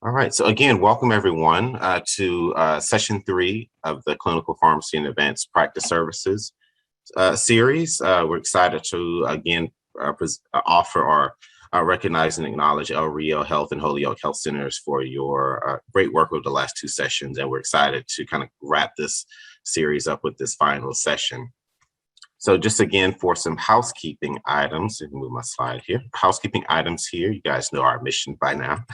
All right. So again, welcome everyone to session 3 of the Clinical Pharmacy and Advanced Practice Services series. We're excited to again offer or recognize and acknowledge El Rio Health and Holyoke Health Centers for your great work over the last 2 sessions. And we're excited to kind of wrap this series up with this final session. So just again, for some housekeeping items, if you move my slide here, housekeeping items here, you guys know our mission by now.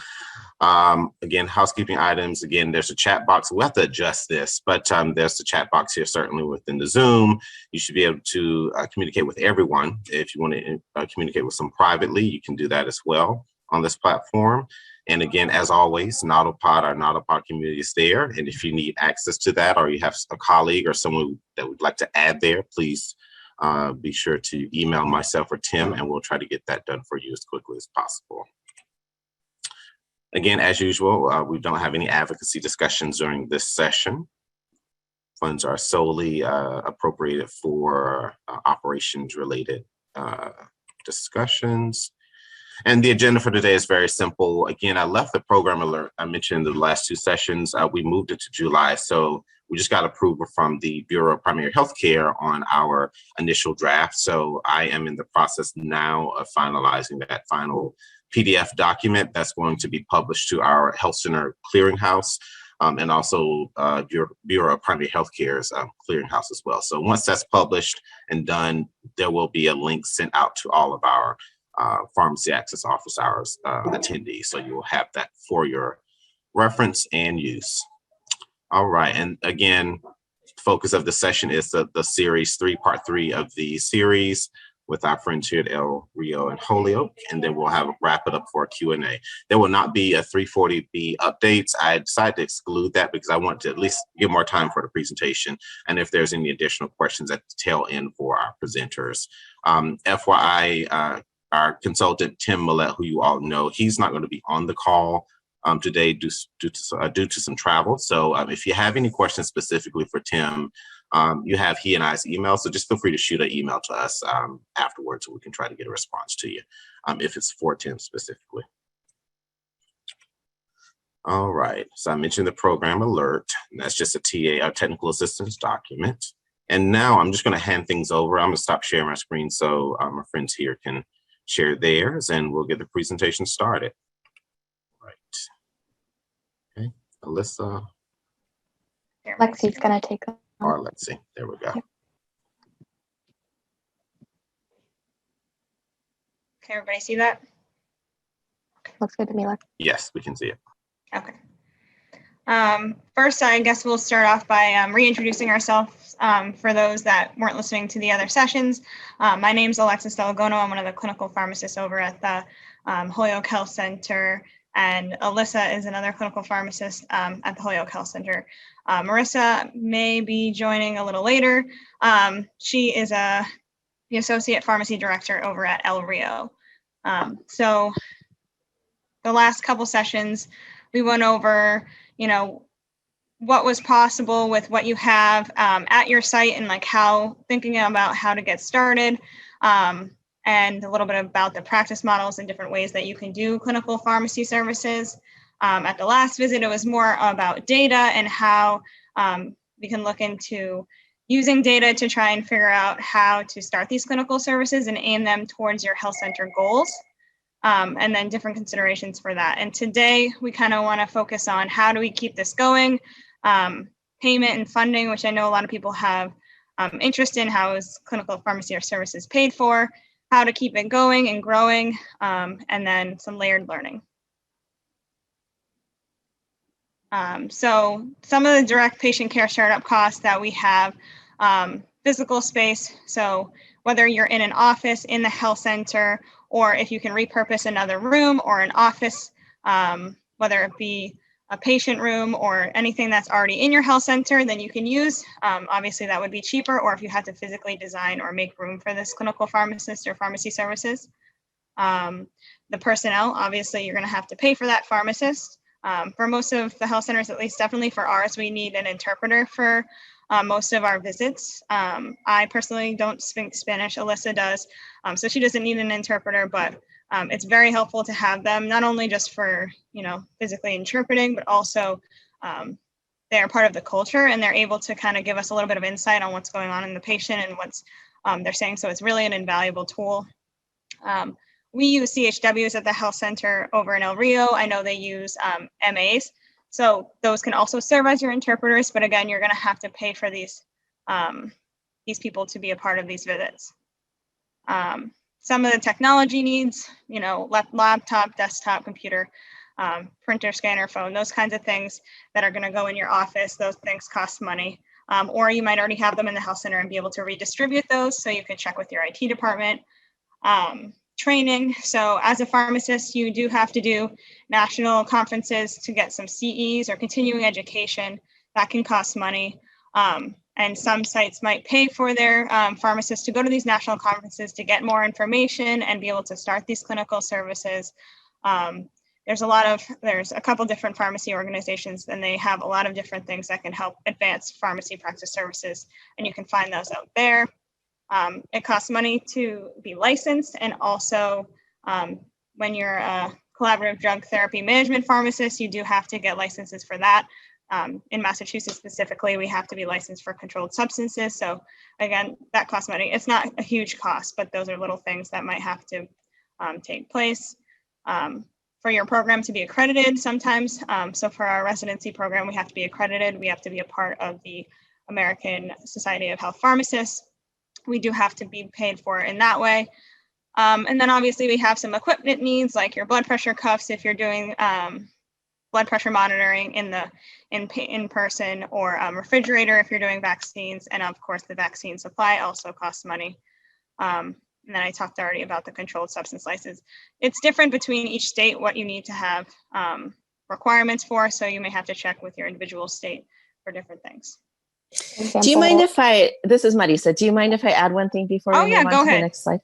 Again, housekeeping items, again, there's a chat box. We'll have to adjust this, but there's the chat box here, certainly within the Zoom. You should be able to communicate with everyone. If you want to communicate with some privately, you can do that as well on this platform. And again, as always, Nautopod, our Nautopod community is there. And if you need access to that, or you have a colleague or someone that would like to add there, please be sure to email myself or Tim, and we'll try to get that done for you as quickly as possible. Again, as usual, we don't have any advocacy discussions during this session. Funds are solely appropriated for operations-related discussions. And the agenda for today is very simple. Again, I left the program alert I mentioned in the last 2 sessions. We moved it to July, so we just got approval from the Bureau of Primary Health Care on our initial draft. So I am in the process now of finalizing that final PDF document that's going to be published to our Health Center Clearinghouse and also Bureau of Primary Health Care's Clearinghouse as well. So once that's published and done, there will be a link sent out to all of our pharmacy access office hours attendees. So you will have that for your reference and use. All right, and again, focus of the session is the series 3, part 3 of the series with our friends here at El Rio and Holyoke, and then we'll wrap it up for a Q&A. There will not be a 340B updates. I decided to exclude that because I want to at least give more time for the presentation, and if there's any additional questions at the tail end for our presenters. FYI, our consultant, Tim Millett, who you all know, he's not going to be on the call today due to some travel. So if you have any questions specifically for Tim, you have he and I's email. So just feel free to shoot an email to us afterwards so we can try to get a response to you if it's for Tim specifically. All right, so I mentioned the program alert. And that's just a TA, technical assistance document. And now I'm just going to hand things over. I'm going to stop sharing my screen so my friends here can share theirs, and we'll get the presentation started. Right. Okay, Alyssa. Lexi's gonna take them. Or let's see, there we go. Can everybody see that? Looks good to me, Lex. Yes, we can see it. Okay. First, I guess we'll start off by reintroducing ourselves for those that weren't listening to the other sessions. My name is Alexis Delagono. I'm one of the clinical pharmacists over at the Holyoke Health Center, and Alyssa is another clinical pharmacist at the Holyoke Health Center. Marissa may be joining a little later. She is the Associate Pharmacy Director over at El Rio. So the last couple sessions, we went over, what was possible with what you have at your site and like thinking about how to get started, and a little bit about the practice models and different ways that you can do clinical pharmacy services. At the last visit, it was more about data and how we can look into using data to try and figure out how to start these clinical services and aim them towards your health center goals. And then different considerations for that. And today we kind of want to focus on how do we keep this going, payment and funding, which I know a lot of people have interest in. How is clinical pharmacy or services paid for, how to keep it going and growing, and then some layered learning. So some of the direct patient care startup costs that we have, physical space. So whether you're in an office in the health center, or if you can repurpose another room or an office, whether it be a patient room or anything that's already in your health center, then you can use. Obviously, that would be cheaper, or if you had to physically design or make room for this clinical pharmacist or pharmacy services. The personnel, obviously, you're going to have to pay for that pharmacist. For most of the health centers, at least definitely for ours, we need an interpreter for most of our visits. I personally don't speak Spanish. Alyssa does, so she doesn't need an interpreter, but It's very helpful to have them, not only just for, physically interpreting, but also they're part of the culture and they're able to kind of give us a little bit of insight on what's going on in the patient and what's they're saying. So it's really an invaluable tool. We use CHWs at the health center over in El Rio. I know they use MAs. So those can also serve as your interpreters, but again, you're going to have to pay for these people to be a part of these visits. Some of the technology needs, laptop, desktop, computer, printer, scanner, phone, those kinds of things that are going to go in your office. Those things cost money. Or you might already have them in the health center and be able to redistribute those so you can check with your IT department. Training. So as a pharmacist, you do have to do national conferences to get some CEs or continuing education. That can cost money. And some sites might pay for their pharmacists to go to these national conferences to get more information and be able to start these clinical services. There's a couple different pharmacy organizations, and they have a lot of different things that can help advance pharmacy practice services, and you can find those out there. It costs money to be licensed, and also when you're a collaborative drug therapy management pharmacist, you do have to get licenses for that. In Massachusetts specifically, we have to be licensed for controlled substances. So again, that costs money. It's not a huge cost, but those are little things that might have to take place. For your program to be accredited sometimes. So for our residency program, we have to be accredited. We have to be a part of the American Society of Health Pharmacists. We do have to be paid for in that way. And then obviously we have some equipment needs like your blood pressure cuffs if you're doing blood pressure monitoring in person, or refrigerator if you're doing vaccines. And of course the vaccine supply also costs money. And then I talked already about the controlled substance license. It's different between each state what you need to have requirements for. So you may have to check with your individual state for different things. Do you mind if this is Marisa, do you mind if I add one thing before we move on to the next slide?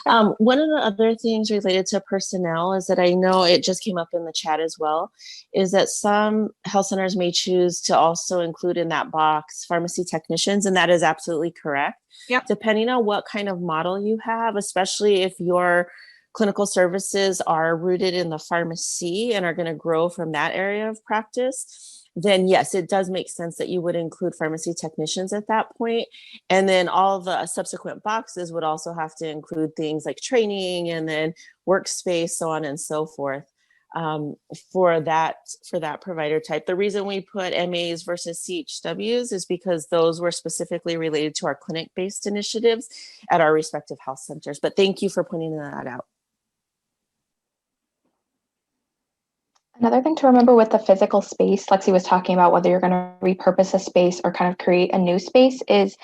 One of the other things related to personnel is that I know it just came up in the chat as well, is that some health centers may choose to also include in that box pharmacy technicians, and that is absolutely correct. Yep. Depending on what kind of model you have, especially if your clinical services are rooted in the pharmacy and are going to grow from that area of practice, then yes, it does make sense that you would include pharmacy technicians at that point. And then all the subsequent boxes would also have to include things like training and then workspace, so on and so forth, for that provider type. The reason we put MAs versus CHWs is because those were specifically related to our clinic-based initiatives at our respective health centers. But thank you for pointing that out. Another thing to remember with the physical space, Lexi was talking about whether you're going to repurpose a space or kind of create a new space, is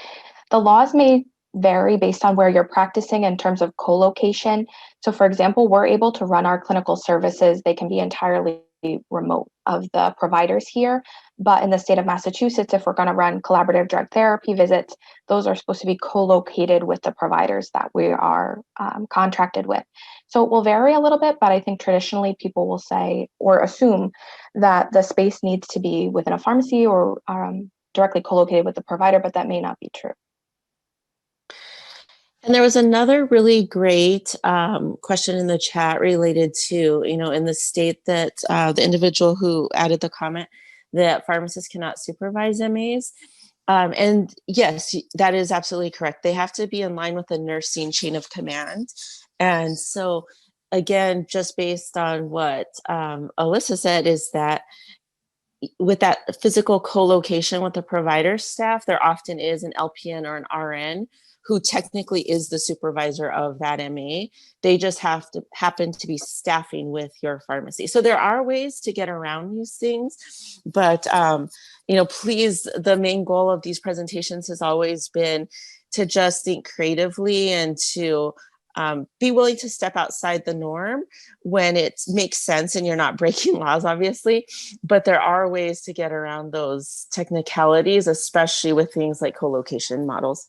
the laws may vary based on where you're practicing in terms of co-location. So for example, we're able to run our clinical services. They can be entirely remote of the providers here. But in the state of Massachusetts, if we're going to run collaborative drug therapy visits, those are supposed to be co-located with the providers that we are contracted with. So it will vary a little bit, but I think traditionally people will say or assume that the space needs to be within a pharmacy or directly co-located with the provider, but that may not be true. And there was another really great question in the chat related to, in the state that the individual who added the comment that pharmacists cannot supervise MAs. And yes, that is absolutely correct. They have to be in line with the nursing chain of command. And so again, just based on what Alyssa said, is that with that physical co-location with the provider staff, there often is an LPN or an RN who technically is the supervisor of that MA. They just happen to be staffing with your pharmacy. So there are ways to get around these things, but please, the main goal of these presentations has always been to just think creatively and to be willing to step outside the norm when it makes sense and you're not breaking laws, obviously, but there are ways to get around those technicalities, especially with things like co-location models.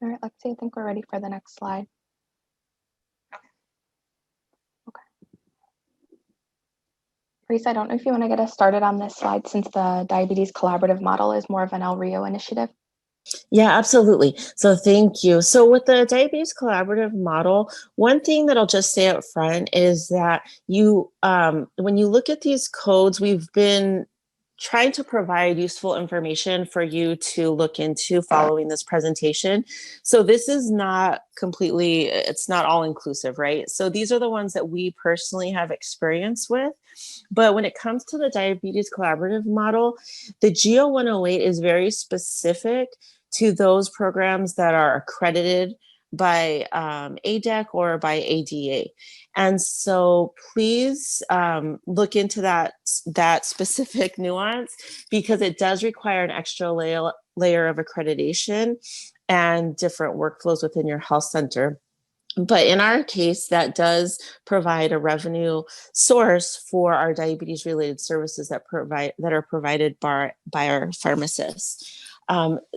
All right, Lexi, I think we're ready for the next slide. Okay. Marisa, I don't know if you want to get us started on this slide since the diabetes collaborative model is more of an El Rio initiative. Yeah, absolutely. So thank you. So with the diabetes collaborative model, one thing that I'll just say up front is that when you look at these codes, we've been trying to provide useful information for you to look into following this presentation. So this is not completely, it's not all inclusive, right? So these are the ones that we personally have experience with. But when it comes to the diabetes collaborative model, the GEO 108 is very specific to those programs that are accredited by ADEC or by ADA. And so please look into that specific nuance, because it does require an extra layer of accreditation and different workflows within your health center. But in our case, that does provide a revenue source for our diabetes related services that are provided by our pharmacists.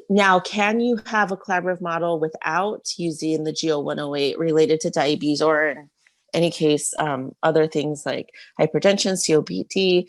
Now, can you have a collaborative model without using the GEO 108 related to diabetes, or in any case, other things like hypertension, COPD,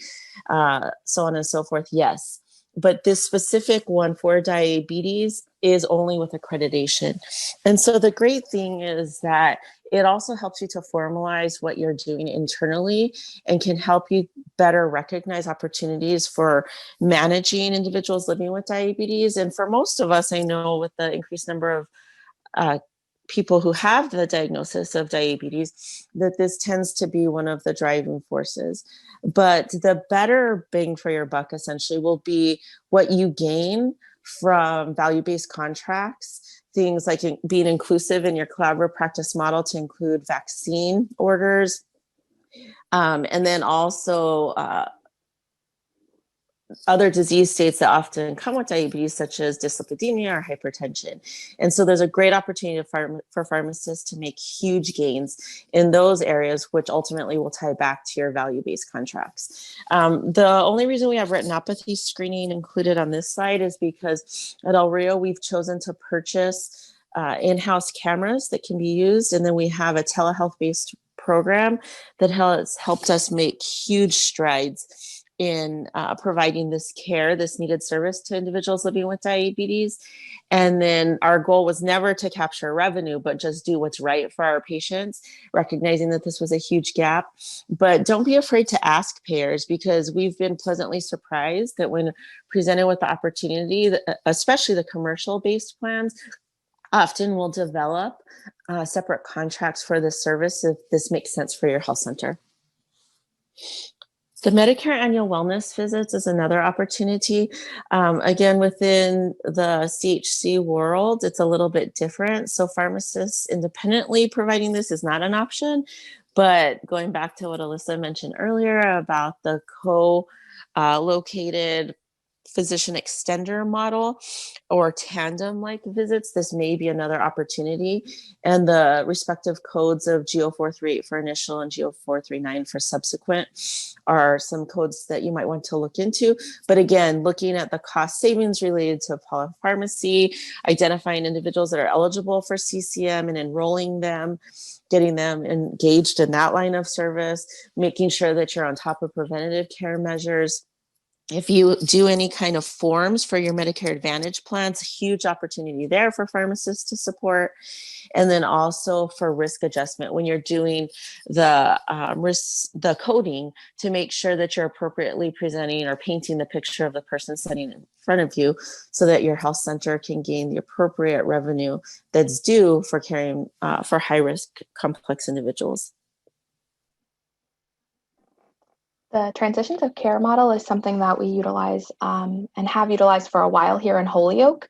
so on and so forth? Yes. But this specific one for diabetes is only with accreditation. And so the great thing is that it also helps you to formalize what you're doing internally and can help you better recognize opportunities for managing individuals living with diabetes. And for most of us, I know with the increased number of people who have the diagnosis of diabetes, that this tends to be one of the driving forces. But the better bang for your buck essentially will be what you gain from value-based contracts, things like being inclusive in your collaborative practice model to include vaccine orders, and then also other disease states that often come with diabetes, such as dyslipidemia or hypertension. And so there's a great opportunity for pharmacists to make huge gains in those areas, which ultimately will tie back to your value-based contracts. The only reason we have retinopathy screening included on this slide is because at El Rio, we've chosen to purchase in-house cameras that can be used. And then we have a telehealth-based program that has helped us make huge strides in providing this care, this needed service to individuals living with diabetes. And then our goal was never to capture revenue, but just do what's right for our patients, recognizing that this was a huge gap. But don't be afraid to ask payers, because we've been pleasantly surprised that when presented with the opportunity, especially the commercial-based plans, often will develop separate contracts for this service if this makes sense for your health center. The Medicare annual wellness visits is another opportunity. Again, within the CHC world, it's a little bit different. So pharmacists independently providing this is not an option. But going back to what Alyssa mentioned earlier about the co-located physician extender model or tandem like visits, this may be another opportunity. And the respective codes of GEO 438 for initial and GEO 439 for subsequent are some codes that you might want to look into. But again, looking at the cost savings related to polypharmacy, identifying individuals that are eligible for CCM and enrolling them, getting them engaged in that line of service, making sure that you're on top of preventative care measures. If you do any kind of forms for your Medicare Advantage plans, huge opportunity there for pharmacists to support. And then also for risk adjustment, when you're doing the the coding, to make sure that you're appropriately presenting or painting the picture of the person sitting in front of you, so that your health center can gain the appropriate revenue that's due for caring for high risk complex individuals. The transitions of care model is something that we utilize and have utilized for a while here in Holyoke.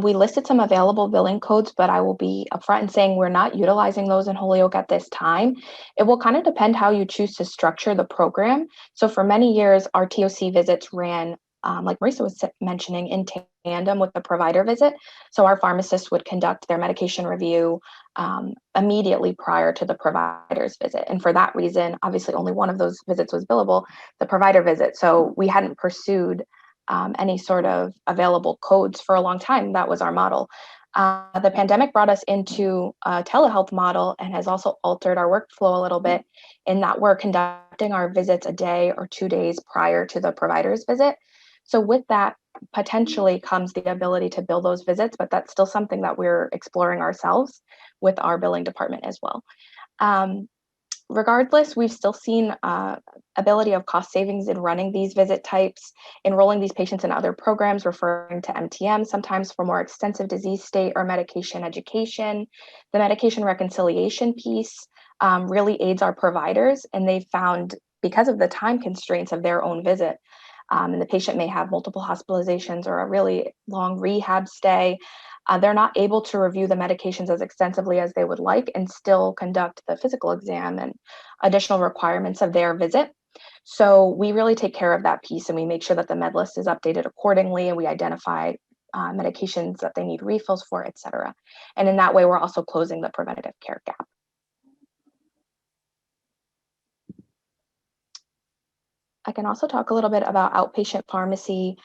We listed some available billing codes, but I will be upfront in saying we're not utilizing those in Holyoke at this time. It will kind of depend how you choose to structure the program. So for many years, our TOC visits ran, like Marisa was mentioning, in tandem with the provider visit. So our pharmacists would conduct their medication review immediately prior to the provider's visit. And for that reason, obviously only one of those visits was billable, the provider visit. So we hadn't pursued any sort of available codes for a long time. That was our model. The pandemic brought us into a telehealth model and has also altered our workflow a little bit, in that we're conducting our visits a day or 2 days prior to the provider's visit. So with that, potentially comes the ability to bill those visits, but that's still something that we're exploring ourselves with our billing department as well. Regardless, we've still seen ability of cost savings in running these visit types, enrolling these patients in other programs, referring to MTM, sometimes for more extensive disease state or medication education. The medication reconciliation piece really aids our providers, and they've found, because of the time constraints of their own visit, and the patient may have multiple hospitalizations or a really long rehab stay, they're not able to review the medications as extensively as they would like and still conduct the physical exam and additional requirements of their visit. So we really take care of that piece, and we make sure that the med list is updated accordingly, and we identify medications that they need refills for, et cetera. And in that way, we're also closing the preventative care gap. I can also talk a little bit about outpatient pharmacy.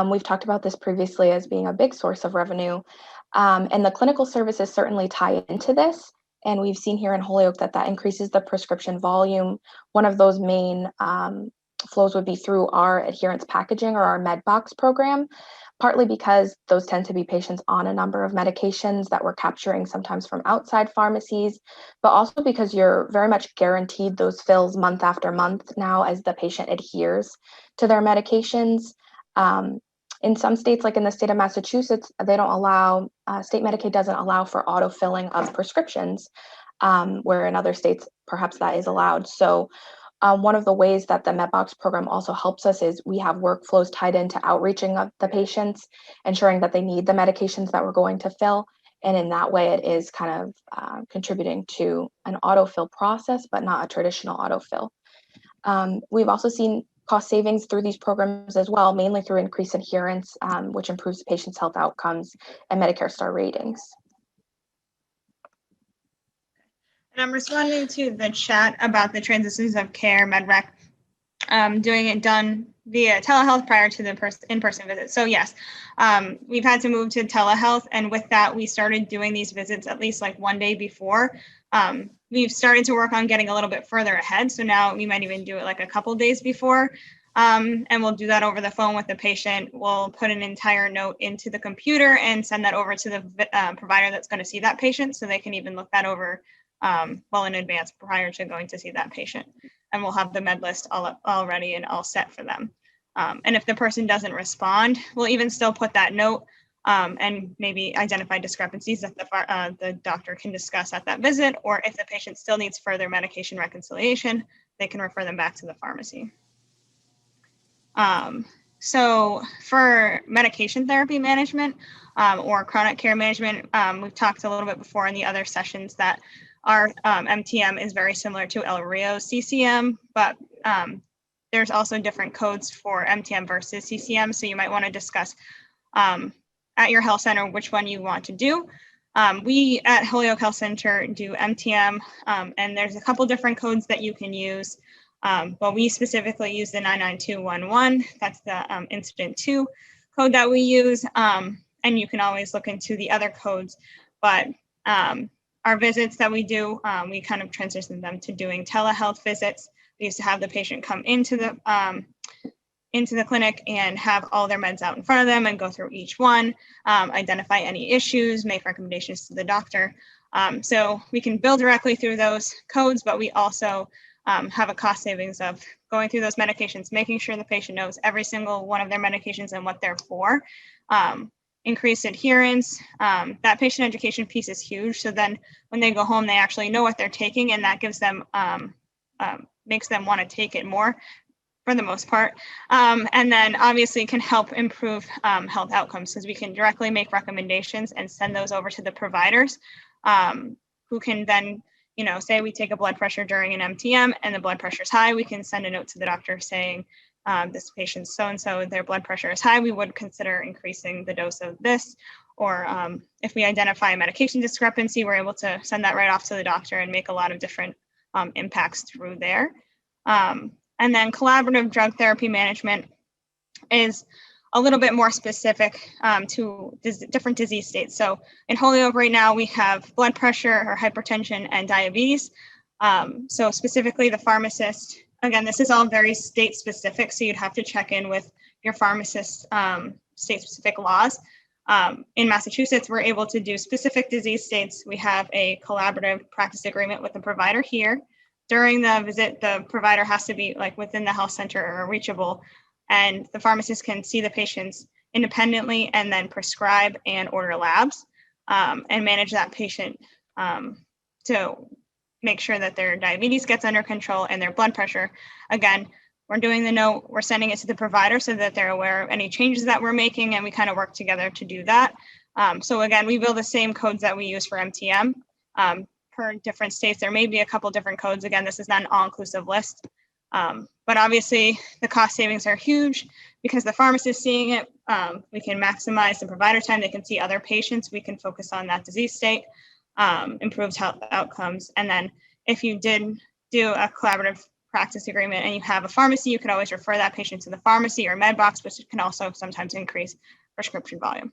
We've talked about this previously as being a big source of revenue, and the clinical services certainly tie into this. And we've seen here in Holyoke that increases the prescription volume. One of those main flows would be through our adherence packaging or our MedBox program, partly because those tend to be patients on a number of medications that we're capturing sometimes from outside pharmacies, but also because you're very much guaranteed those fills month after month now as the patient adheres to their medications. In some states, like in the state of Massachusetts, they don't allow, state Medicaid doesn't allow for autofilling of prescriptions, where in other states, perhaps that is allowed. So one of the ways that the MedBox program also helps us is we have workflows tied into outreaching of the patients, ensuring that they need the medications that we're going to fill. And in that way, it is kind of contributing to an autofill process, but not a traditional autofill. We've also seen cost savings through these programs as well, mainly through increased adherence, which improves patients' health outcomes and Medicare Star ratings. And I'm responding to the chat about the transitions of care, MedRec, doing it done via telehealth prior to the in-person visit. So yes, we've had to move to telehealth, and with that, we started doing these visits at least like one day before. We've started to work on getting a little bit further ahead. So now we might even do it like a couple days before, and we'll do that over the phone with the patient. We'll put an entire note into the computer and send that over to the provider that's going to see that patient, so they can even look that over well in advance prior to going to see that patient. And we'll have the med list all ready and all set for them. And if the person doesn't respond, we'll even still put that note and maybe identify discrepancies that the doctor can discuss at that visit, or if the patient still needs further medication reconciliation, they can refer them back to the pharmacy. So for medication therapy management or chronic care management, we've talked a little bit before in the other sessions that our MTM is very similar to El Rio's CCM, but there's also different codes for MTM versus CCM. So you might want to discuss at your health center which one you want to do. We at Holyoke Health Center do MTM, and there's a couple different codes that you can use. But we specifically use the 99211. That's the incident 2 code that we use. And you can always look into the other codes, but our visits that we do, we kind of transition them to doing telehealth visits. We used to have the patient come into the clinic and have all their meds out in front of them and go through each one, identify any issues, make recommendations to the doctor. So we can bill directly through those codes, but we also have a cost savings of going through those medications, making sure the patient knows every single one of their medications and what they're for. Increased adherence, that patient education piece is huge. So then when they go home, they actually know what they're taking, and that gives them, makes them want to take it more for the most part. And then obviously can help improve health outcomes, because we can directly make recommendations and send those over to the providers who can then, you know, say we take a blood pressure during an MTM and the blood pressure is high, we can send a note to the doctor saying, this patient's so-and-so, their blood pressure is high, we would consider increasing the dose of this. Or if we identify a medication discrepancy, we're able to send that right off to the doctor and make a lot of different impacts through there. And then collaborative drug therapy management is a little bit more specific to different disease states. So in Holyoke right now, we have blood pressure or hypertension and diabetes. So specifically the pharmacist, again, this is all very state specific, so you'd have to check in with your pharmacist state-specific laws. In Massachusetts, we're able to do specific disease states. We have a collaborative practice agreement with the provider here. During the visit, the provider has to be like within the health center or reachable, and the pharmacist can see the patients independently and then prescribe and order labs and manage that patient to make sure that their diabetes gets under control and their blood pressure. Again, we're doing the note, we're sending it to the provider so that they're aware of any changes that we're making, and we kind of work together to do that. So again, we build the same codes that we use for MTM. Per different states, there may be a couple different codes. Again, this is not an all-inclusive list. But obviously the cost savings are huge because the pharmacist is seeing it. We can maximize the provider time. They can see other patients. We can focus on that disease state, improves health outcomes. And then if you did do a collaborative practice agreement and you have a pharmacy, you could always refer that patient to the pharmacy or med box, which can also sometimes increase prescription volume.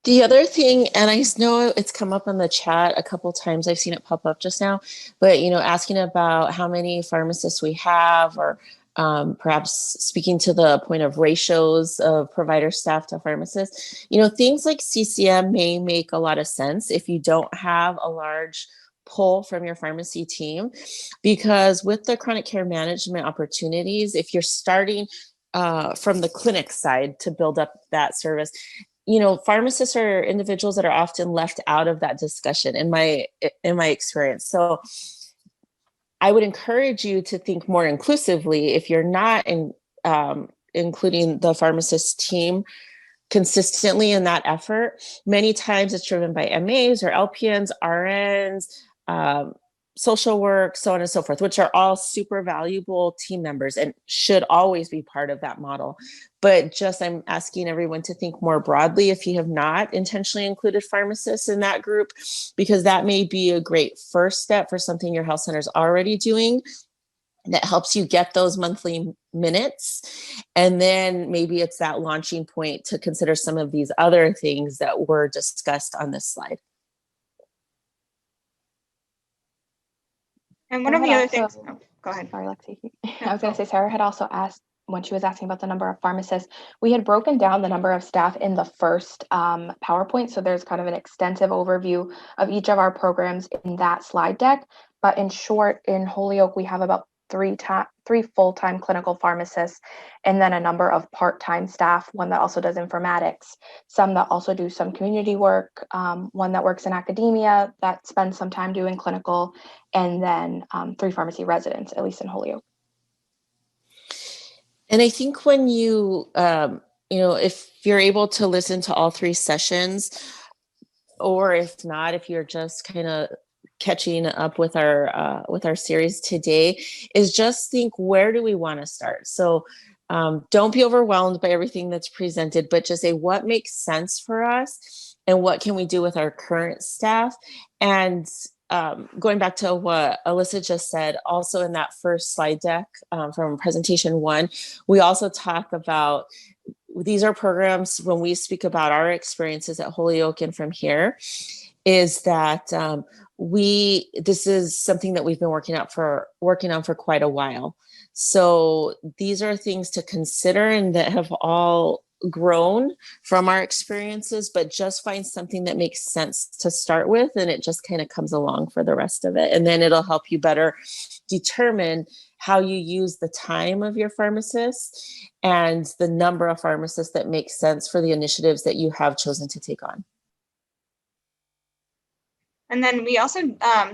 The other thing, and I know it's come up in the chat a couple times, I've seen it pop up just now, but asking about how many pharmacists we have, or perhaps speaking to the point of ratios of provider staff to pharmacists, things like CCM may make a lot of sense if you don't have a large pull from your pharmacy team, because with the chronic care management opportunities, if you're starting from the clinic side to build up that service, pharmacists are individuals that are often left out of that discussion in my experience. So I would encourage you to think more inclusively. If you're not including the pharmacist team consistently in that effort, many times it's driven by MAs or LPNs, RNs, social work, so on and so forth, which are all super valuable team members and should always be part of that model. But I'm asking everyone to think more broadly if you have not intentionally included pharmacists in that group, because that may be a great first step for something your health center is already doing that helps you get those monthly minutes. And then maybe it's that launching point to consider some of these other things that were discussed on this slide. And one of the other things, go ahead. Sorry, Lexi. I was going to say, Sarah had also asked when she was asking about the number of pharmacists, we had broken down the number of staff in the first PowerPoint. So there's kind of an extensive overview of each of our programs in that slide deck. But in short, in Holyoke, we have about three full-time clinical pharmacists, and then a number of part-time staff, one that also does informatics, some that also do some community work, one that works in academia that spends some time doing clinical, and then 3 pharmacy residents, at least in Holyoke. And I think when you, if you're able to listen to all 3 sessions, or if not, if you're just kind of catching up with our series today, is just think, where do we want to start? So don't be overwhelmed by everything that's presented, but just say what makes sense for us and what can we do with our current staff. And going back to what Alyssa just said, also in that first slide deck from presentation 1, we also talk about these are programs when we speak about our experiences at Holyoke and from here, is that this is something that we've been working on for quite a while. So these are things to consider and that have all grown from our experiences, but just find something that makes sense to start with, and it just kind of comes along for the rest of it. And then it'll help you better determine how you use the time of your pharmacists and the number of pharmacists that make sense for the initiatives that you have chosen to take on. And then we also,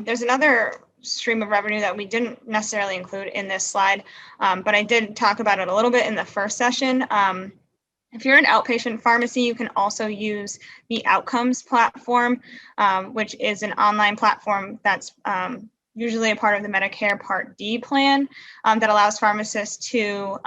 there's another stream of revenue that we didn't necessarily include in this slide, but I did talk about it a little bit in the first session. If you're an outpatient pharmacy, you can also use the Outcomes platform, which is an online platform that's usually a part of the Medicare Part D plan that allows pharmacists to,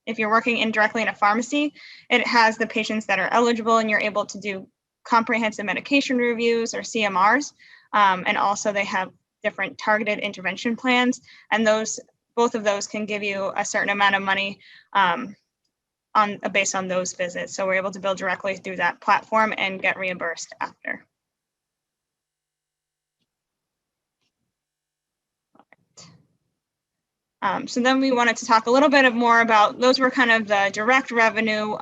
if you're working indirectly in a pharmacy, it has the patients that are eligible and you're able to do comprehensive medication reviews or CMRs. And also they have different targeted intervention plans. And both of those can give you a certain amount of money based on those visits. So we're able to bill directly through that platform and get reimbursed after. So then we wanted to talk a little bit more about, those were kind of the direct revenue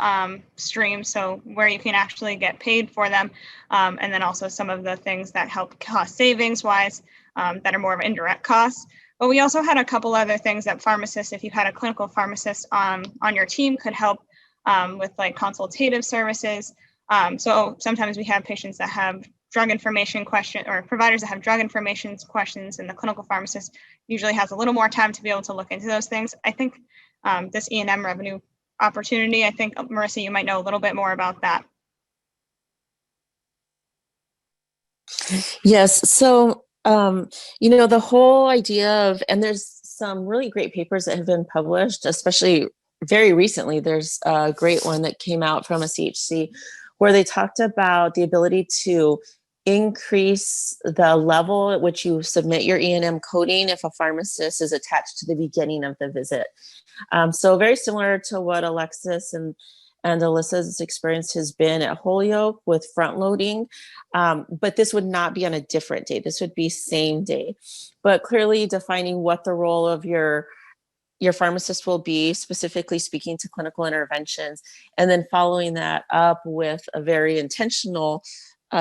streams, so where you can actually get paid for them, and then also some of the things that help cost savings wise, that are more of indirect costs. But we also had a couple other things that pharmacists, if you had a clinical pharmacist on your team, could help with, like consultative services. So sometimes we have patients that have drug information question, or providers that have drug information questions, and the clinical pharmacist usually has a little more time to be able to look into those things. I think this E&M revenue opportunity, I think, Marissa, you might know a little bit more about that. Yes. So, the whole idea of, and there's some really great papers that have been published, especially very recently. There's a great one that came out from a CHC where they talked about the ability to increase the level at which you submit your E&M coding if a pharmacist is attached to the beginning of the visit. So very similar to what Alexis and Alyssa's experience has been at Holyoke with front loading. But this would not be on a different day. This would be same day, but clearly defining what the role of your pharmacist will be, specifically speaking to clinical interventions, and then following that up with a very intentional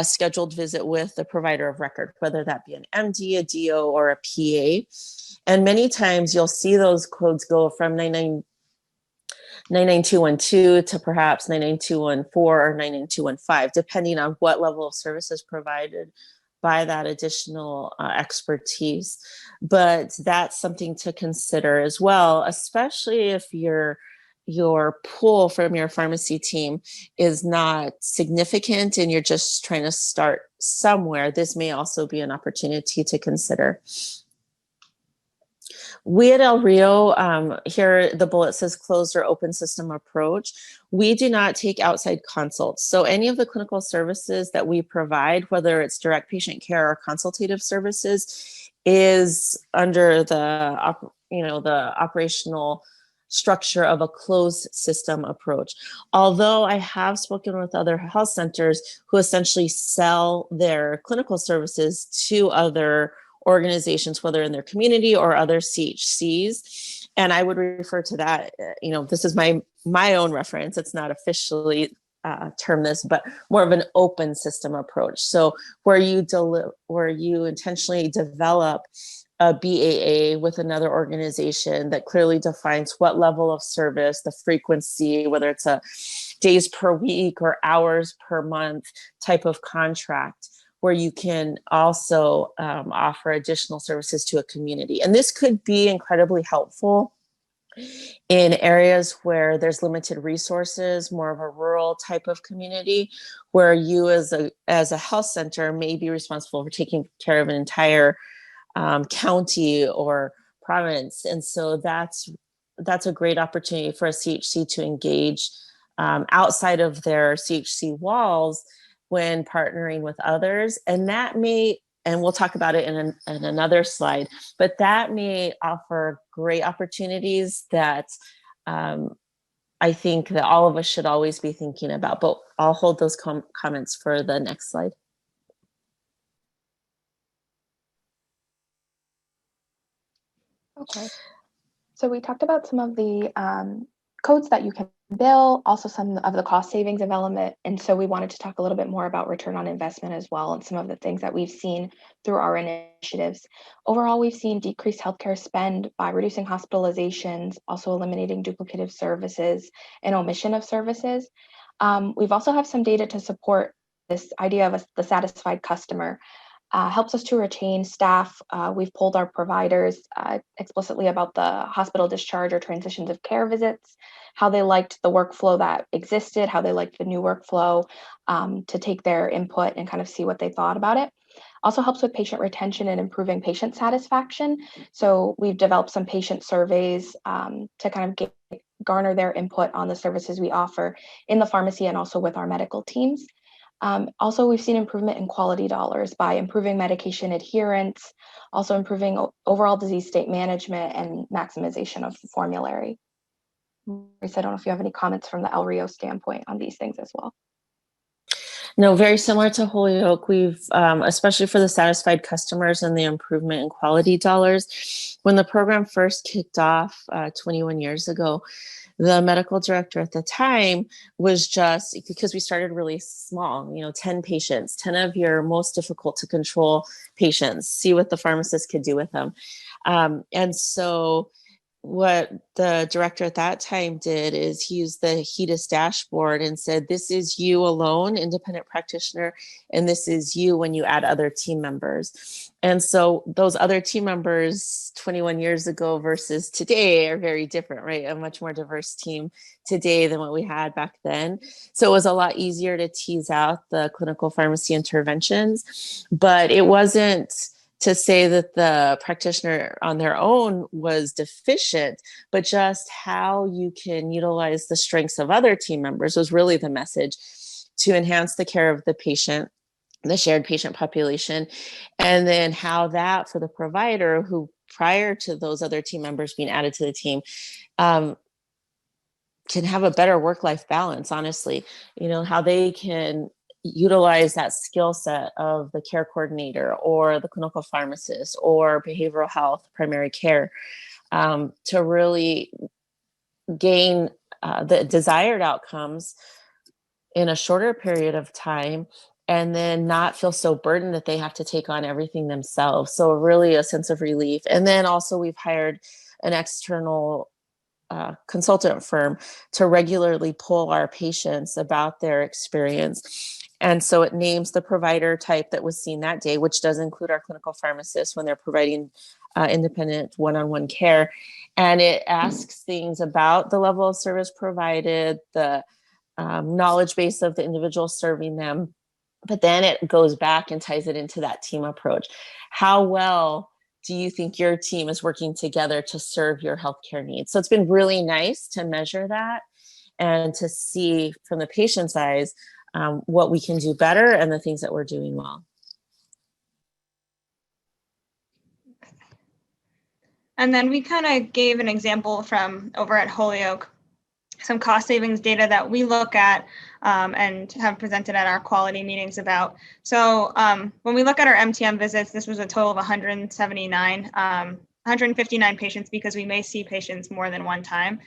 scheduled visit with the provider of record, whether that be an MD, a DO, or a PA. And many times you'll see those codes go from 99212 to perhaps 99214 or 99215, depending on what level of service is provided by that additional expertise. But that's something to consider as well, especially if your pool from your pharmacy team is not significant and you're just trying to start somewhere. This may also be an opportunity to consider. We at El Rio, here the bullet says closed or open system approach. We do not take outside consults. So any of the clinical services that we provide, whether it's direct patient care or consultative services, is under the operational structure of a closed system approach. Although I have spoken with other health centers who essentially sell their clinical services to other organizations, whether in their community or other CHCs. And I would refer to that, this is my own reference. It's not officially term this, but more of an open system approach. So where you intentionally develop a BAA with another organization that clearly defines what level of service, the frequency, whether it's a days per week or hours per month type of contract, where you can also offer additional services to a community. And this could be incredibly helpful in areas where there's limited resources, more of a rural type of community, where you as a health center may be responsible for taking care of an entire county or province. And so that's a great opportunity for a CHC to engage outside of their CHC walls when partnering with others. And that may, and we'll talk about it in another slide, but that may offer great opportunities that I think that all of us should always be thinking about. But I'll hold those comments for the next slide. Okay, so we talked about some of the codes that you can bill, also some of the cost savings of Element. And so we wanted to talk a little bit more about return on investment as well, and some of the things that we've seen through our initiatives. Overall, we've seen decreased healthcare spend by reducing hospitalizations, also eliminating duplicative services and omission of services. We've also have some data to support this idea of the satisfied customer. Helps us to retain staff. We've polled our providers explicitly about the hospital discharge or transitions of care visits, how they liked the workflow that existed, how they liked the new workflow, to take their input and kind of see what they thought about it. Also helps with patient retention and improving patient satisfaction. So we've developed some patient surveys to kind of garner their input on the services we offer in the pharmacy and also with our medical teams. Also, we've seen improvement in quality dollars by improving medication adherence, also improving overall disease state management and maximization of the formulary. Maurice, I don't know if you have any comments from the El Rio standpoint on these things as well. No, very similar to Holyoke. We've, especially for the satisfied customers and the improvement in quality dollars, when the program first kicked off 21 years ago, the medical director at the time was just, because we started really small, 10 patients, 10 of your most difficult to control patients, see what the pharmacist could do with them. And so what the director at that time did is he used the HEDIS dashboard and said, this is you alone, independent practitioner, and this is you when you add other team members. And so those other team members 21 years ago versus today are very different, right? A much more diverse team today than what we had back then. So it was a lot easier to tease out the clinical pharmacy interventions, but it wasn't to say that the practitioner on their own was deficient, but just how you can utilize the strengths of other team members was really the message to enhance the care of the patient, the shared patient population, and then how that for the provider who prior to those other team members being added to the team can have a better work-life balance, honestly, how they can utilize that skill set of the care coordinator or the clinical pharmacist or behavioral health primary care to really gain the desired outcomes in a shorter period of time, and then not feel so burdened that they have to take on everything themselves. So really a sense of relief. And then also we've hired an external consultant firm to regularly poll our patients about their experience. And so it names the provider type that was seen that day, which does include our clinical pharmacists when they're providing independent one-on-one care. And it asks things about the level of service provided, the knowledge base of the individual serving them. But then it goes back and ties it into that team approach. How well do you think your team is working together to serve your healthcare needs? So it's been really nice to measure that and to see from the patient's eyes what we can do better and the things that we're doing well. And then we kind of gave an example from over at Holyoke, some cost savings data that we look at and have presented at our quality meetings about. So when we look at our MTM visits, this was a total of 179, 159 patients, because we may see patients more than one time.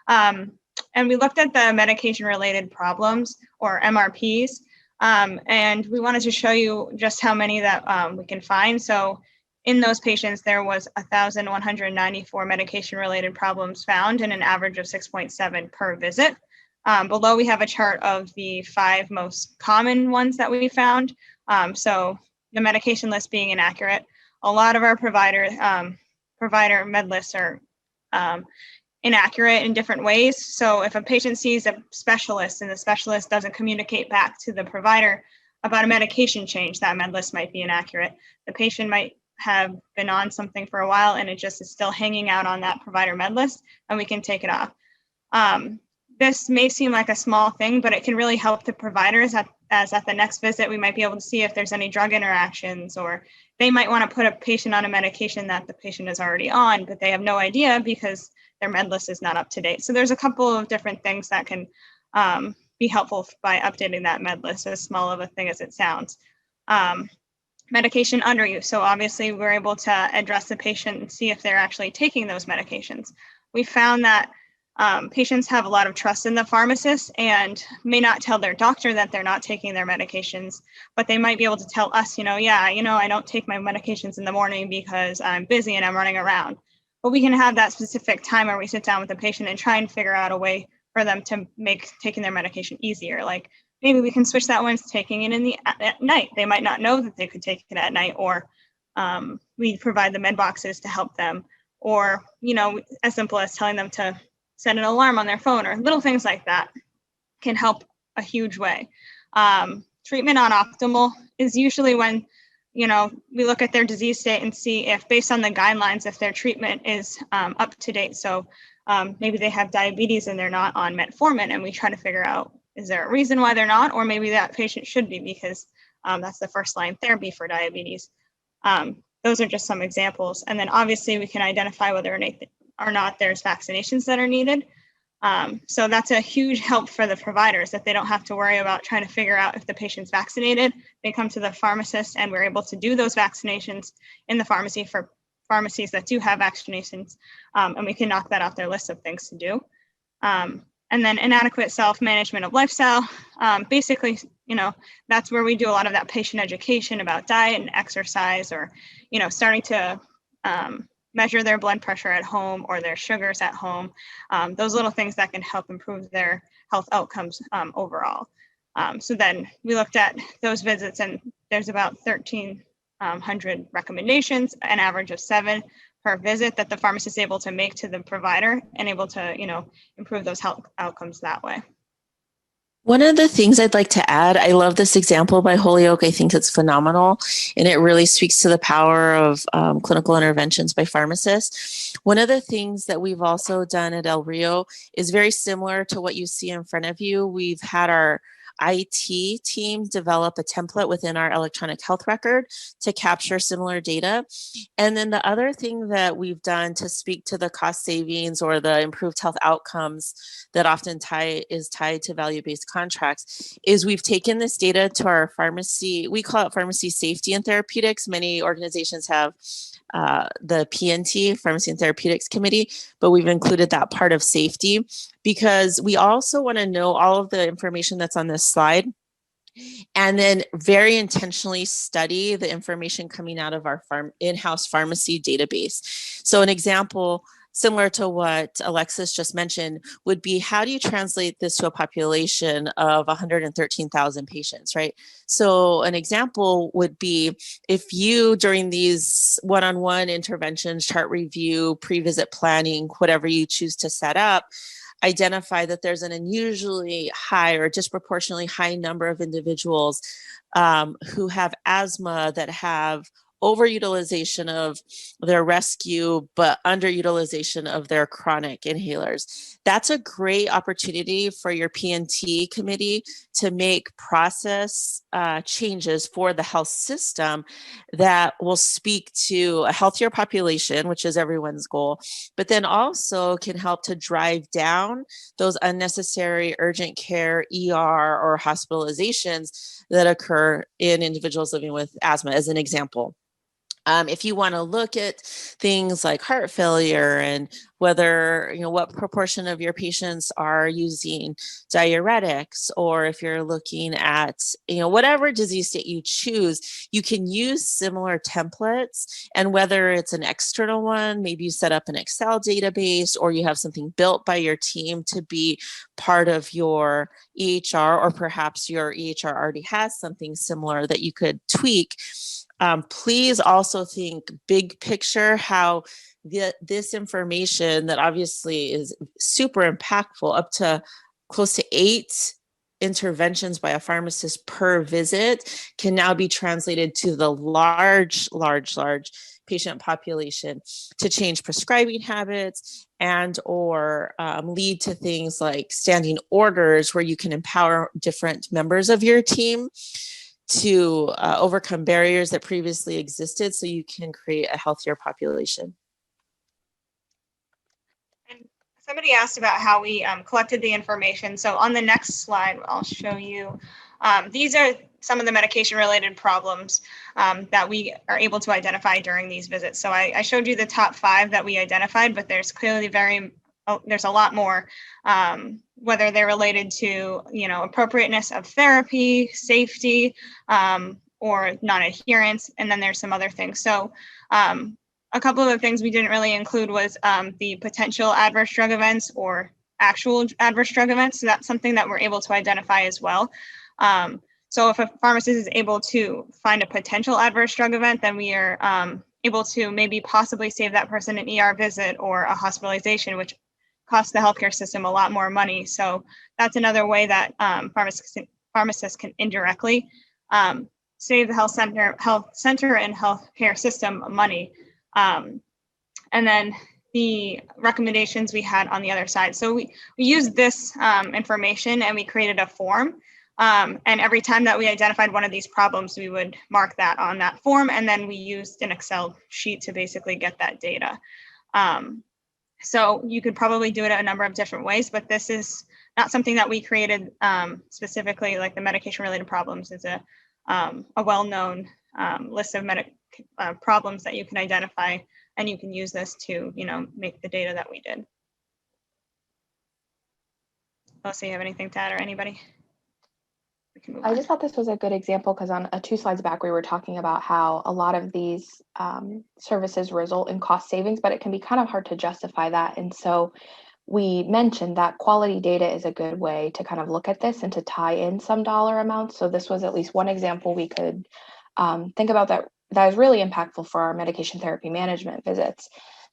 And we looked at the medication-related problems, or MRPs, and we wanted to show you just how many that we can find. So in those patients, there was 1,194 medication-related problems found, and an average of 6.7 per visit. Below, we have a chart of the 5 most common ones that we found. So the medication list being inaccurate. A lot of our provider med lists are inaccurate in different ways. So if a patient sees a specialist and the specialist doesn't communicate back to the provider about a medication change, that med list might be inaccurate. The patient might have been on something for a while and it just is still hanging out on that provider med list, and we can take it off. This may seem like a small thing, but it can really help the providers as at the next visit, we might be able to see if there's any drug interactions, or they might want to put a patient on a medication that the patient is already on, but they have no idea because their med list is not up to date. So there's a couple of different things that can be helpful by updating that med list, as small of a thing as it sounds. Medication underuse. So obviously we're able to address the patient and see if they're actually taking those medications. We found that patients have a lot of trust in the pharmacist and may not tell their doctor that they're not taking their medications, but they might be able to tell us, I don't take my medications in the morning because I'm busy and I'm running around. But we can have that specific time where we sit down with the patient and try and figure out a way for them to make taking their medication easier. Like maybe we can switch that one to taking it at night. They might not know that they could take it at night, or we provide the med boxes to help them, or, as simple as telling them to set an alarm on their phone, or little things like that can help a huge way. Treatment on optimal is usually when, we look at their disease state and see if, based on the guidelines, if their treatment is up to date. So maybe they have diabetes and they're not on metformin, and we try to figure out, is there a reason why they're not? Or maybe that patient should be, because that's the first line therapy for diabetes. Those are just some examples. And then obviously we can identify whether or not there's vaccinations that are needed. So that's a huge help for the providers, that they don't have to worry about trying to figure out if the patient's vaccinated. They come to the pharmacist and we're able to do those vaccinations in the pharmacy for pharmacies that do have vaccinations, and we can knock that off their list of things to do. And then inadequate self-management of lifestyle. Basically, that's where we do a lot of that patient education about diet and exercise, or, starting to measure their blood pressure at home or their sugars at home. Those little things that can help improve their health outcomes overall. So then we looked at those visits, and there's about 1,300 recommendations, an average of 7 per visit that the pharmacist is able to make to the provider, and able to, improve those health outcomes that way. One of the things I'd like to add, I love this example by Holyoke. I think it's phenomenal, and it really speaks to the power of clinical interventions by pharmacists. One of the things that we've also done at El Rio is very similar to what you see in front of you. We've had our IT team develop a template within our electronic health record to capture similar data. And then the other thing that we've done to speak to the cost savings or the improved health outcomes that often is tied to value-based contracts is we've taken this data to our pharmacy. We call it pharmacy safety and therapeutics. Many organizations have the PNT, Pharmacy and Therapeutics Committee, but we've included that part of safety because we also want to know all of the information that's on this slide, and then very intentionally study the information coming out of our in-house pharmacy database. So an example similar to what Alexis just mentioned would be, how do you translate this to a population of 113,000 patients, right? So an example would be if you, during these one-on-one interventions, chart review, pre-visit planning, whatever you choose to set up, identify that there's an unusually high or disproportionately high number of individuals who have asthma that have overutilization of their rescue, but underutilization of their chronic inhalers. That's a great opportunity for your PNT committee to make process changes for the health system that will speak to a healthier population, which is everyone's goal, but then also can help to drive down those unnecessary urgent care, ER, or hospitalizations that occur in individuals living with asthma, as an example. If you want to look at things like heart failure and whether, what proportion of your patients are using diuretics, or if you're looking at, whatever disease state you choose, you can use similar templates. And whether it's an external one, maybe you set up an Excel database, or you have something built by your team to be part of your EHR, or perhaps your EHR already has something similar that you could tweak. Please also think big picture, how this information that obviously is super impactful, up to close to 8 interventions by a pharmacist per visit, can now be translated to the large patient population to change prescribing habits and or lead to things like standing orders where you can empower different members of your team to overcome barriers that previously existed, so you can create a healthier population. And somebody asked about how we collected the information. So on the next slide, I'll show you. These are some of the medication-related problems that we are able to identify during these visits. So I showed you the top 5 that we identified, but there's clearly there's a lot more, whether they're related to, appropriateness of therapy, safety, or non-adherence, and then there's some other things. So a couple of the things we didn't really include was the potential adverse drug events or actual adverse drug events. So that's something that we're able to identify as well. So if a pharmacist is able to find a potential adverse drug event, then we are able to maybe possibly save that person an ER visit or a hospitalization, which costs the healthcare system a lot more money. So that's another way that pharmacists can indirectly save the health center and healthcare system money. And then the recommendations we had on the other side. So we used this information and we created a form. And every time that we identified one of these problems, we would mark that on that form, and then we used an Excel sheet to basically get that data. So you could probably do it a number of different ways, but this is not something that we created specifically. Like the medication-related problems is a well-known list of problems that you can identify, and you can use this to, make the data that we did. Melissa, you have anything to add, or anybody? We can move I on. just thought this was a good example because on 2 slides back, we were talking about how a lot of these services result in cost savings, but it can be kind of hard to justify that. And so we mentioned that quality data is a good way to kind of look at this and to tie in some dollar amounts. So this was at least one example we could think about that is really impactful for our medication therapy management visits.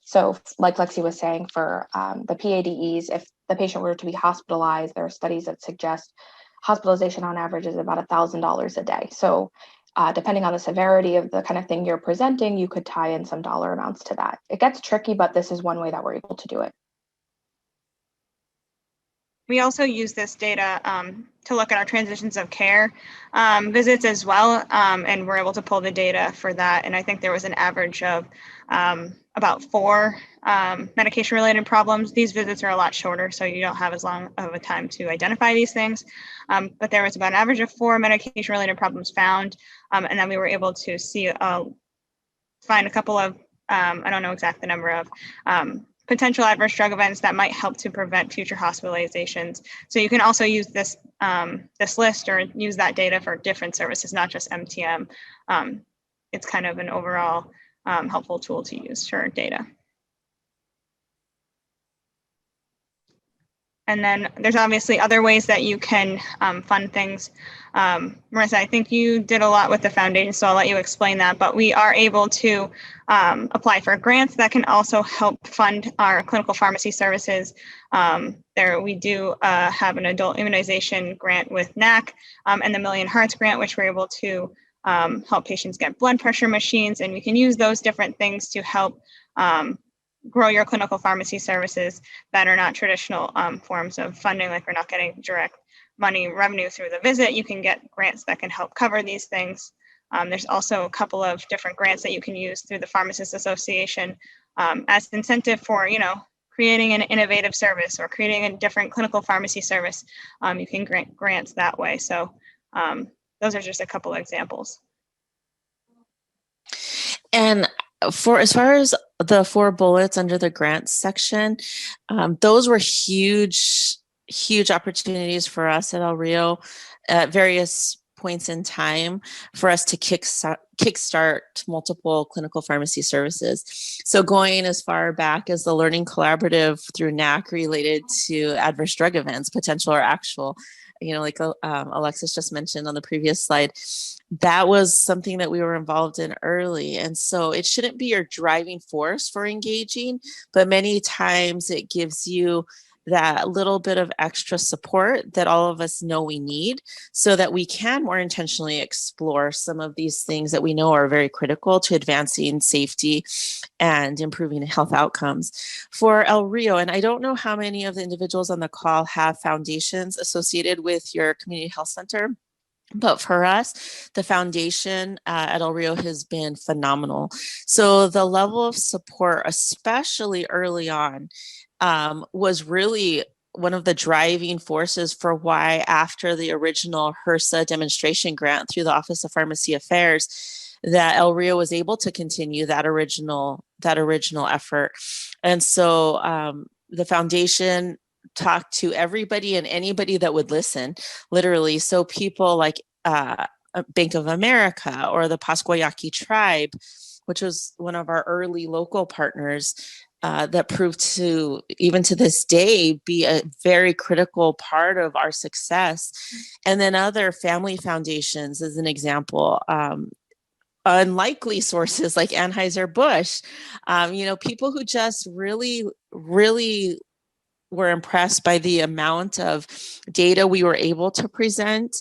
So like Lexi was saying, for the PADEs, if the patient were to be hospitalized, there are studies that suggest hospitalization on average is about $1,000 a day. So depending on the severity of the kind of thing you're presenting, you could tie in some dollar amounts to that. It gets tricky, but this is one way that we're able to do it. We also use this data to look at our transitions of care visits as well, and we're able to pull the data for that. And I think there was an average of about 4 medication-related problems. These visits are a lot shorter, so you don't have as long of a time to identify these things. But there was about an average of 4 medication-related problems found, and then we were able to see find a couple of I don't know exactly the number of potential adverse drug events that might help to prevent future hospitalizations. So you can also use this this list or use that data for different services, not just MTM. It's kind of an overall helpful tool to use for data. And then there's obviously other ways that you can fund things. Marissa, I think you did a lot with the foundation, so I'll let you explain that. But we are able to apply for grants that can also help fund our clinical pharmacy services. We do have an adult immunization grant with NAC and the Million Hearts grant, which we're able to help patients get blood pressure machines. And we can use those different things to help grow your clinical pharmacy services that are not traditional forms of funding, like we're not getting direct revenue through the visit. You can get grants that can help cover these things. There's also a couple of different grants that you can use through the Pharmacists Association as incentive for, creating an innovative service or creating a different clinical pharmacy service. You can grant grants that way. So those are just a couple of examples. And for as far as the 4 bullets under the grants section, those were huge opportunities for us at El Rio at various points in time for us to kickstart multiple clinical pharmacy services. So going as far back as the Learning Collaborative through NAC related to adverse drug events, potential or actual, like Alexis just mentioned on the previous slide, that was something that we were involved in early. And so it shouldn't be your driving force for engaging, but many times it gives you that little bit of extra support that all of us know we need so that we can more intentionally explore some of these things that we know are very critical to advancing safety and improving health outcomes. For El Rio, and I don't know how many of the individuals on the call have foundations associated with your community health center, but for us, the foundation at El Rio has been phenomenal. So the level of support, especially early on, was really one of the driving forces for why after the original HRSA demonstration grant through the Office of Pharmacy Affairs, that El Rio was able to continue that original effort. And so the foundation talked to everybody and anybody that would listen, literally. So people like Bank of America or the Pasquayaki tribe, which was one of our early local partners, that proved to, even to this day, be a very critical part of our success. And then other family foundations, as an example, unlikely sources like Anheuser-Busch, people who just really, really were impressed by the amount of data we were able to present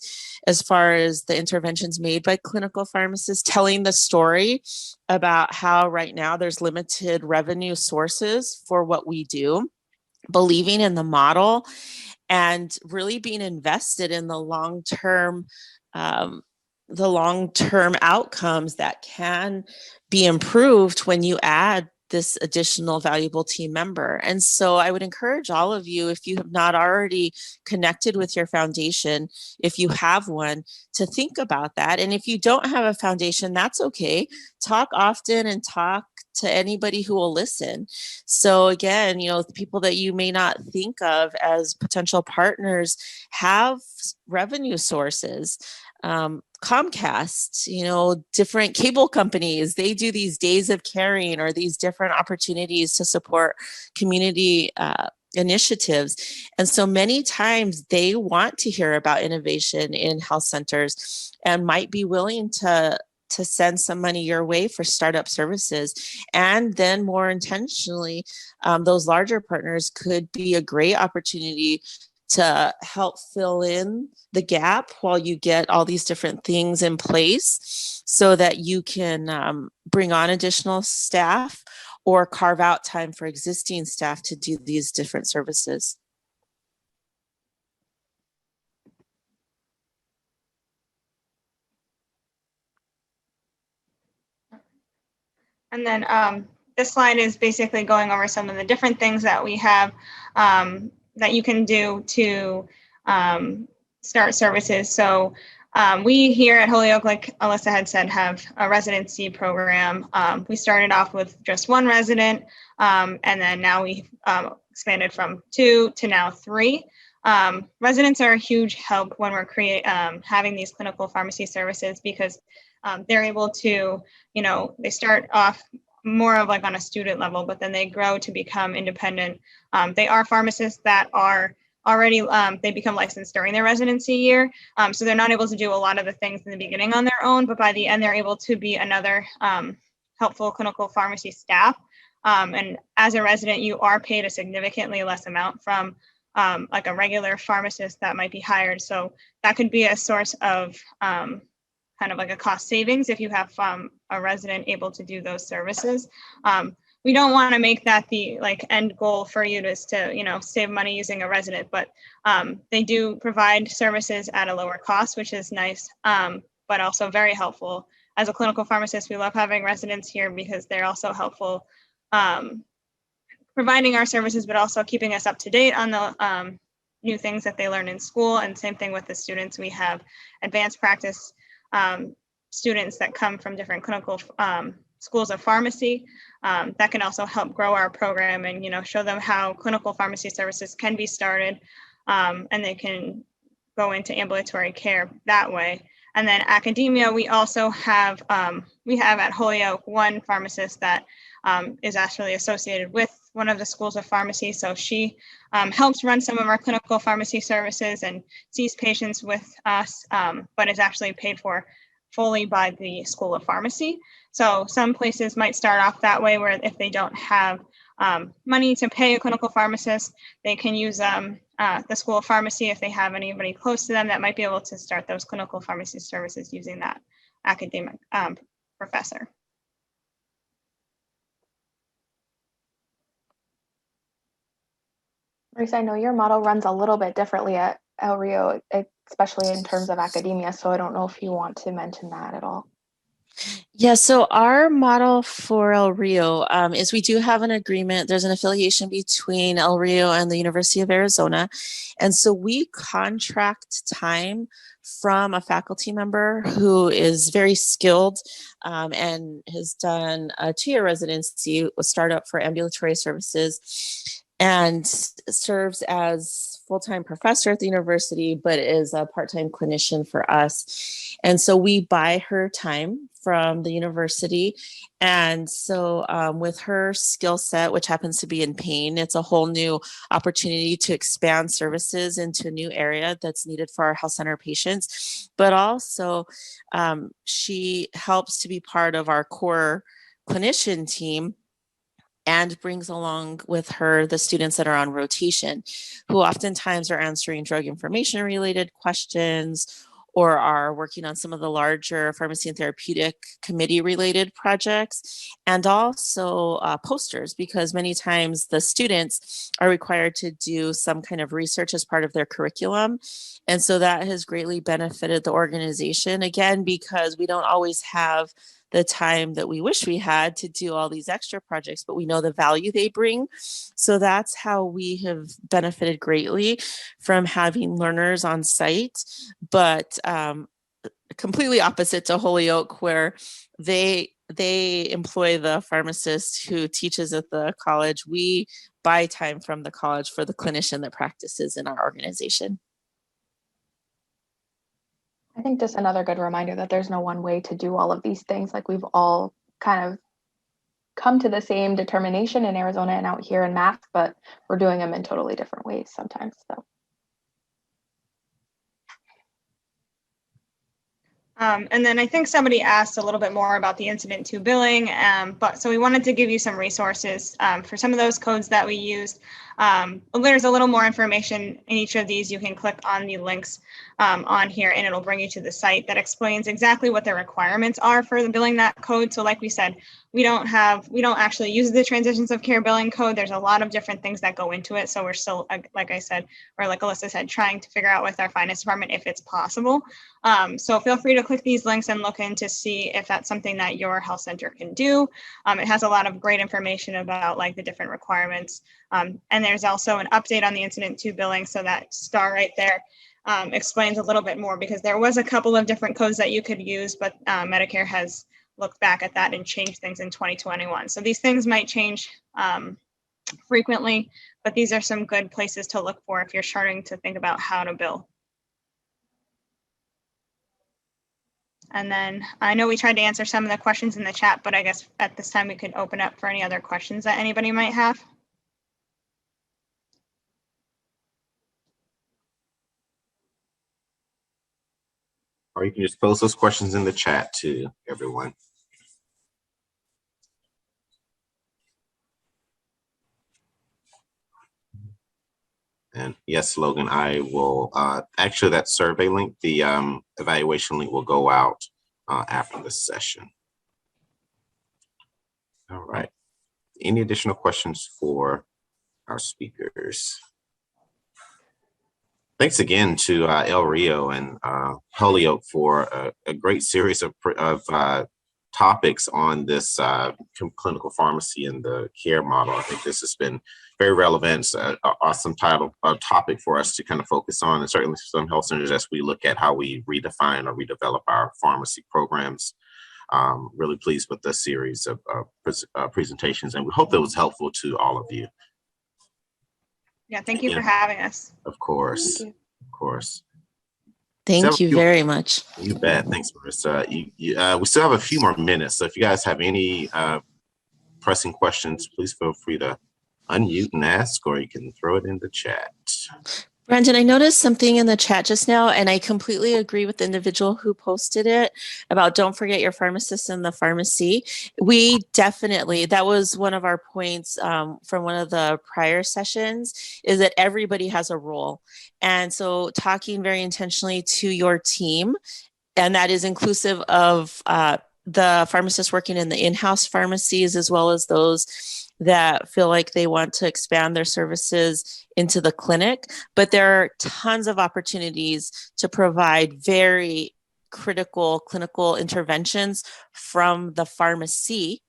as far as the interventions made by clinical pharmacists, telling the story about how right now there's limited revenue sources for what we do, believing in the model, and really being invested in the long-term outcomes that can be improved when you add this additional valuable team member. And so I would encourage all of you, if you have not already connected with your foundation, if you have one, to think about that. And if you don't have a foundation, that's okay. Talk often and talk to anybody who will listen. So again, the people that you may not think of as potential partners have revenue sources. Comcast, different cable companies, they do these days of caring or these different opportunities to support community initiatives. And so many times they want to hear about innovation in health centers and might be willing to send some money your way for startup services. And then more intentionally, those larger partners could be a great opportunity to help fill in the gap while you get all these different things in place so that you can bring on additional staff or carve out time for existing staff to do these different services. And then this slide is basically going over some of the different things that we have that you can do to start services. So we here at Holyoke, like Alyssa had said, have a residency program. We started off with just one resident, and then now we expanded from 2 to now 3. Residents are a huge help when we're having these clinical pharmacy services because they're able to, they start off more of like on a student level, but then they grow to become independent. They are pharmacists that are already, they become licensed during their residency year. So they're not able to do a lot of the things in the beginning on their own, but by the end, they're able to be another helpful clinical pharmacy staff. And as a resident, you are paid a significantly less amount from like a regular pharmacist that might be hired. So that could be a source of kind of like a cost savings if you have a resident able to do those services. We don't want to make that the like end goal for you to save money using a resident, but they do provide services at a lower cost, which is nice, but also very helpful. As a clinical pharmacist, we love having residents here because they're also helpful providing our services, but also keeping us up to date on the new things that they learn in school. And same thing with the students. We have advanced practice students that come from different clinical schools of pharmacy that can also help grow our program and show them how clinical pharmacy services can be started and they can go into ambulatory care that way. And then academia, we also have at Holyoke one pharmacist that is actually associated with one of the schools of pharmacy. So she helps run some of our clinical pharmacy services and sees patients with us, but is actually paid for fully by the School of Pharmacy. So some places might start off that way, where if they don't have money to pay a clinical pharmacist, they can use the School of Pharmacy if they have anybody close to them that might be able to start those clinical pharmacy services using that academic professor. Marisa, I know your model runs a little bit differently at El Rio, especially in terms of academia, so I don't know if you want to mention that at all. Yeah, so our model for El Rio is we do have an agreement. There's an affiliation between El Rio and the University of Arizona. And so we contract time from a faculty member who is very skilled and has done a 2-year residency with Startup for Ambulatory Services and serves as full-time professor at the university, but is a part-time clinician for us. And so we buy her time from the university. And so with her skill set, which happens to be in pain, it's a whole new opportunity to expand services into a new area that's needed for our health center patients. But also she helps to be part of our core clinician team and brings along with her the students that are on rotation, who oftentimes are answering drug information related questions or are working on some of the larger pharmacy and therapeutic committee related projects, and also posters, because many times the students are required to do some kind of research as part of their curriculum. And so that has greatly benefited the organization, again, because we don't always have the time that we wish we had to do all these extra projects, but we know the value they bring. So that's how we have benefited greatly from having learners on site. But completely opposite to Holyoke, where they employ the pharmacist who teaches at the college. We buy time from the college for the clinician that practices in our organization. I think just another good reminder that there's no one way to do all of these things. Like, we've all kind of come to the same determination in Arizona and out here in Mass, but we're doing them in totally different ways sometimes. So. And then I think somebody asked a little bit more about the incident to billing, but so we wanted to give you some resources for some of those codes that we used. There's a little more information in each of these. You can click on the links on here and it'll bring you to the site that explains exactly what the requirements are for the billing that code. So like we said, we don't actually use the transitions of care billing code. There's a lot of different things that go into it. So we're still, like I said, or like Alyssa said, trying to figure out with our finance department if it's possible. So feel free to click these links and look in to see if that's something that your health center can do. It has a lot of great information about like the different requirements. And there's also an update on the incident to billing. So that star right there explains a little bit more, because there was a couple of different codes that you could use, but Medicare has looked back at that and changed things in 2021. So these things might change frequently, but these are some good places to look for if you're starting to think about how to bill. And then I know we tried to answer some of the questions in the chat, but I guess at this time we could open up for any other questions that anybody might have. Or you can just post those questions in the chat to everyone. And yes, Logan, I will actually, that survey link, the evaluation link will go out after this session. All right. Any additional questions for our speakers? Thanks again to El Rio and Holyoke for a great series of topics on this clinical pharmacy and the care model. I think this has been very relevant. It's an awesome topic for us to kind of focus on, and certainly some health centers as we look at how we redefine or redevelop our pharmacy programs. Really pleased with the series of presentations, and we hope that was helpful to all of you. Yeah, thank you for having us. Of course, Thank you. of course. Thank you very much. You bet. Thanks, Marissa. We still have a few more minutes, so if you guys have any pressing questions, please feel free to unmute and ask, or you can throw it in the chat. Brandon, I noticed something in the chat just now, and I completely agree with the individual who posted it about don't forget your pharmacist in the pharmacy. We definitely, that was one of our points from one of the prior sessions, is that everybody has a role. And so talking very intentionally to your team, and that is inclusive of the pharmacists working in the in-house pharmacies, as well as those that feel like they want to expand their services into the clinic. But there are tons of opportunities to provide very critical clinical interventions from the pharmacy.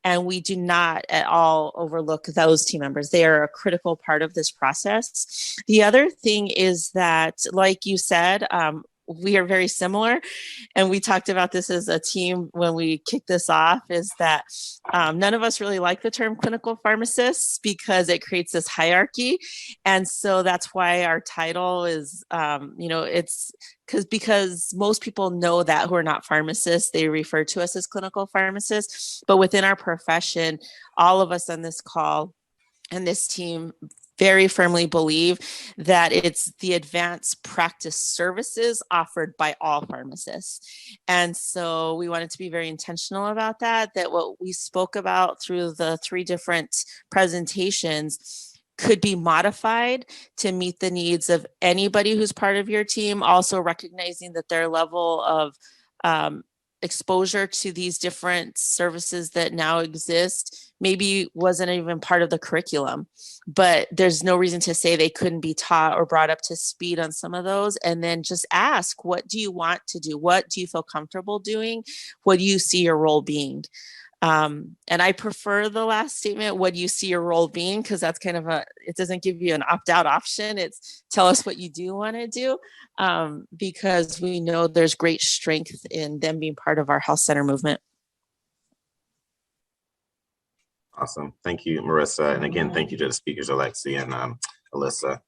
And we do not at all overlook those team members. They are a critical part of this process. The other thing is that, like you said, we are very similar, and we talked about this as a team when we kicked this off, is that none of us really like the term clinical pharmacists because it creates this hierarchy. And so that's why our title is, it's because most people know that who are not pharmacists, they refer to us as clinical pharmacists. But within our profession, all of us on this call and this team very firmly believe that it's the advanced practice services offered by all pharmacists. And so we wanted to be very intentional about that what we spoke about through the 3 different presentations could be modified to meet the needs of anybody who's part of your team, also recognizing that their level of exposure to these different services that now exist maybe wasn't even part of the curriculum, but there's no reason to say they couldn't be taught or brought up to speed on some of those. And then just ask, what do you want to do? What do you feel comfortable doing? What do you see your role being? And I prefer the last statement, what do you see your role being? Because that's kind of it doesn't give you an opt-out option. It's tell us what you do want to do, because we know there's great strength in them being part of our health center movement. Awesome. Thank you, Marissa. And again, thank you to the speakers, Alexi and Alyssa.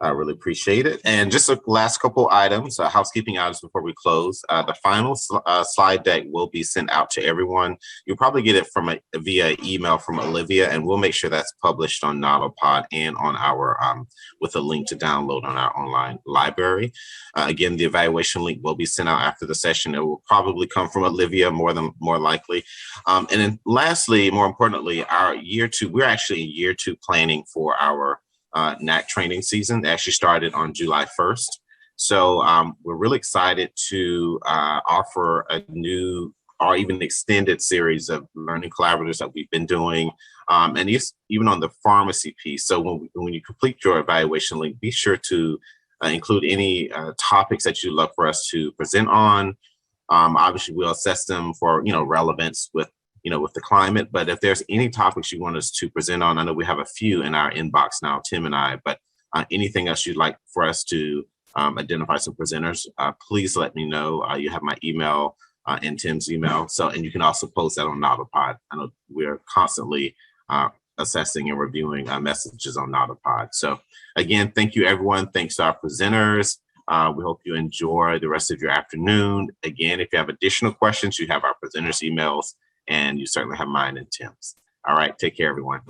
I really appreciate it. And just a last couple items, housekeeping items before we close. The final slide deck will be sent out to everyone. You'll probably get it from via email from Olivia, and we'll make sure that's published on NautiPod and on our with a link to download on our online library. Again, the evaluation link will be sent out after the session. It will probably come from Olivia more likely. And then lastly, more importantly, we're actually in year 2 planning for our NAC training season. They actually started on July 1st. So we're really excited to offer a new or even extended series of learning collaboratives that we've been doing. And even on the pharmacy piece. So when you complete your evaluation link, be sure to include any topics that you'd love for us to present on. Obviously, we'll assess them for relevance with the climate. But if there's any topics you want us to present on, I know we have a few in our inbox now, Tim and I, but anything else you'd like for us to identify some presenters, please let me know. You have my email and Tim's email. And you can also post that on NautiPod. I know we're constantly assessing and reviewing messages on NautiPod. So again, thank you, everyone. Thanks to our presenters. We hope you enjoy the rest of your afternoon. Again, if you have additional questions, you have our presenters' emails, and you certainly have mine and Tim's. All right, take care, everyone.